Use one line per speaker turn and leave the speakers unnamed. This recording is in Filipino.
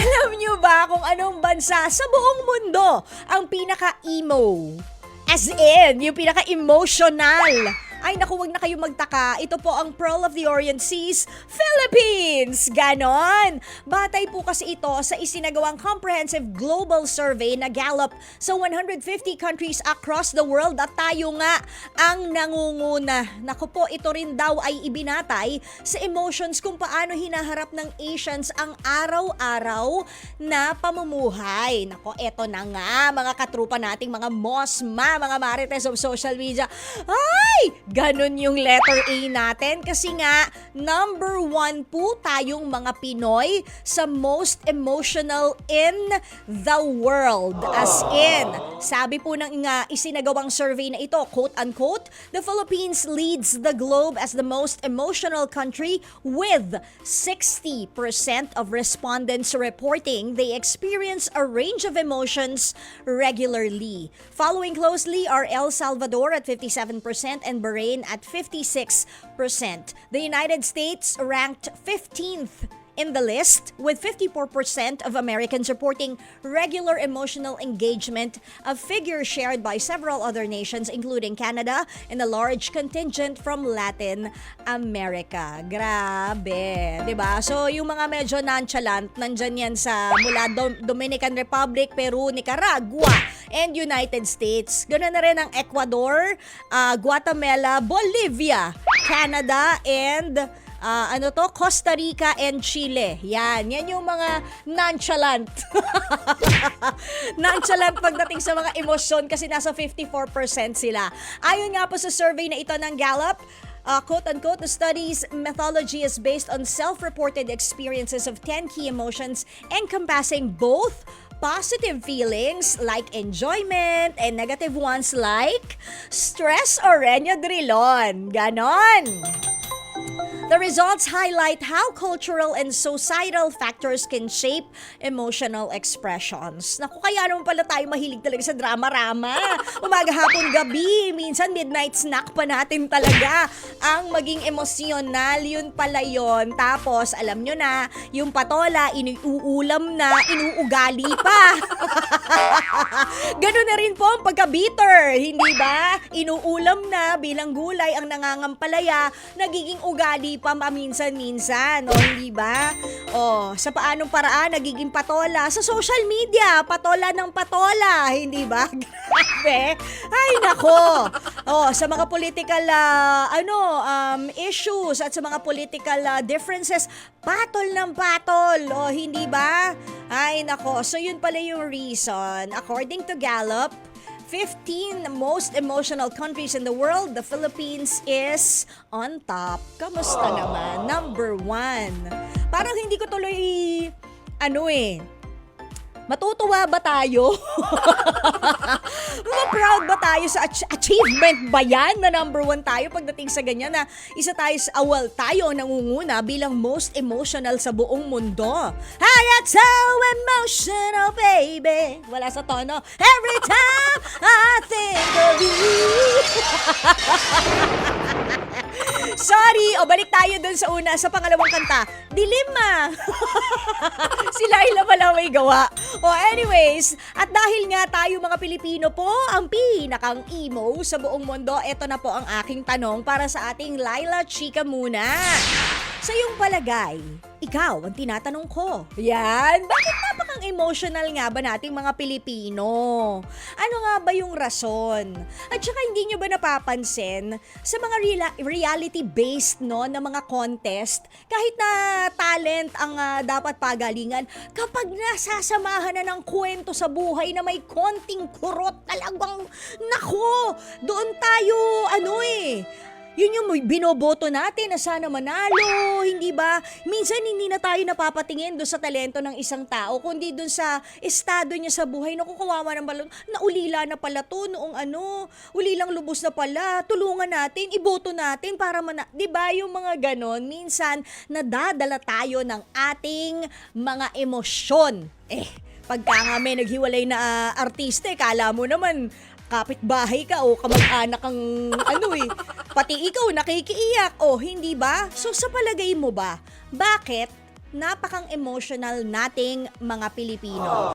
Alam nyo ba kung anong bansa sa buong mundo ang pinaka-emo? As in, yung pinaka-emotional. Ay naku, wag na kayo magtaka. Ito po ang Pearl of the Orient Seas, Philippines! Ganon! Batay po kasi ito sa isinagawang comprehensive global survey na Gallup sa 150 countries across the world at tayo nga ang nangunguna. Naku po, ito rin daw ay ibinatay sa emotions kung paano hinaharap ng Asians ang araw-araw na pamumuhay. Naku, eto na nga mga katrupa nating mga mosma, mga marites of social media. Ay! Ganon yung letter A natin kasi nga number 1 po tayong mga Pinoy sa most emotional in the world. As in, sabi po ng isinagawang survey na ito, quote-unquote, the Philippines leads the globe as the most emotional country with 60% of respondents reporting they experience a range of emotions regularly. Following closely are El Salvador at 57% and Bahrain at 56%. The United States ranked 15th in the list with 54% of Americans reporting regular emotional engagement, a figure shared by several other nations including Canada and a large contingent from Latin America. Grabe, 'di ba? So yung mga medyo nonchalant nandyan yan sa mula Dominican Republic, Peru, Nicaragua, and United States. Ganoon na rin ang Ecuador, Guatemala, Bolivia, Canada, and Costa Rica and Chile. Yan yung mga nonchalant. Nonchalant pagdating sa mga emosyon kasi nasa 54% sila. Ayon nga po sa survey na ito ng Gallup, quote-unquote, the study's methodology is based on self-reported experiences of 10 key emotions encompassing both positive feelings like enjoyment and negative ones like stress or renyadrilon. Ganon. The results highlight how cultural and societal factors can shape emotional expressions. Naku, kaya naman pala tayo mahilig talaga sa drama-rama. Umaga, hapon, gabi. Minsan midnight snack pa natin talaga ang maging emosyonal. Yun pala yun. Tapos, alam nyo na, yung patola, inuulam na, inuugali pa. Ganun na rin po ang pagka-bitter. Hindi ba? Inuulam na bilang gulay ang nangangampalaya, nagiging ugali pa minsan-minsan, hindi ba? Sa paanong paraan nagiging patola sa social media, patola ng patola, hindi ba? Grabe. Ay nako. Sa mga political issues at sa mga political differences, patol ng patol, hindi ba? Ay nako. So yun pala yung reason. According to Gallup, 15 most emotional countries in the world, the Philippines is on top. Kamusta naman? Number 1. Parang hindi ko tuloy, matutuwa ba tayo? Proud ba tayo sa achievement ba yan na number 1 tayo pagdating sa ganyan na isa tayo tayo ang nangunguna bilang most emotional sa buong mundo. Hi, that's so emotional, baby. Wala sa tono. Every time I think of you. Sorry, balik tayo dun sa sa pangalawang kanta. Dilima. Si Laila pala may gawa. Anyways, at dahil nga tayo mga Pilipino po ang pinakang emo sa buong mundo, eto na po ang aking tanong para sa ating Laila Chika muna. Sa iyong palagay, ikaw ang tinatanong ko. Yan, bakit napakang emotional nga ba nating mga Pilipino? Ano nga ba yung rason? At saka hindi nyo ba napapansin sa mga reality-based na mga contest, kahit na talent ang dapat pagalingan, kapag nasasamahan na ng kwento sa buhay na may konting kurot, talagang nako, doon tayo yun yung binoboto natin na sana manalo, hindi ba? Minsan hindi na tayo napapatingin doon sa talento ng isang tao, kundi doon sa estado niya sa buhay. Naku, kawawa ng balon. Naulila na pala to noong ulilang lubos na pala. Tulungan natin, iboto natin para di ba yung mga ganon? Minsan nadadala tayo ng ating mga emosyon. Pagka nga may naghiwalay na artista, kala mo naman kapitbahay ka o kamag-anak kang pati ikaw nakikiiyak, hindi ba? So sa palagay mo ba, bakit napakang emotional nating mga Pilipino.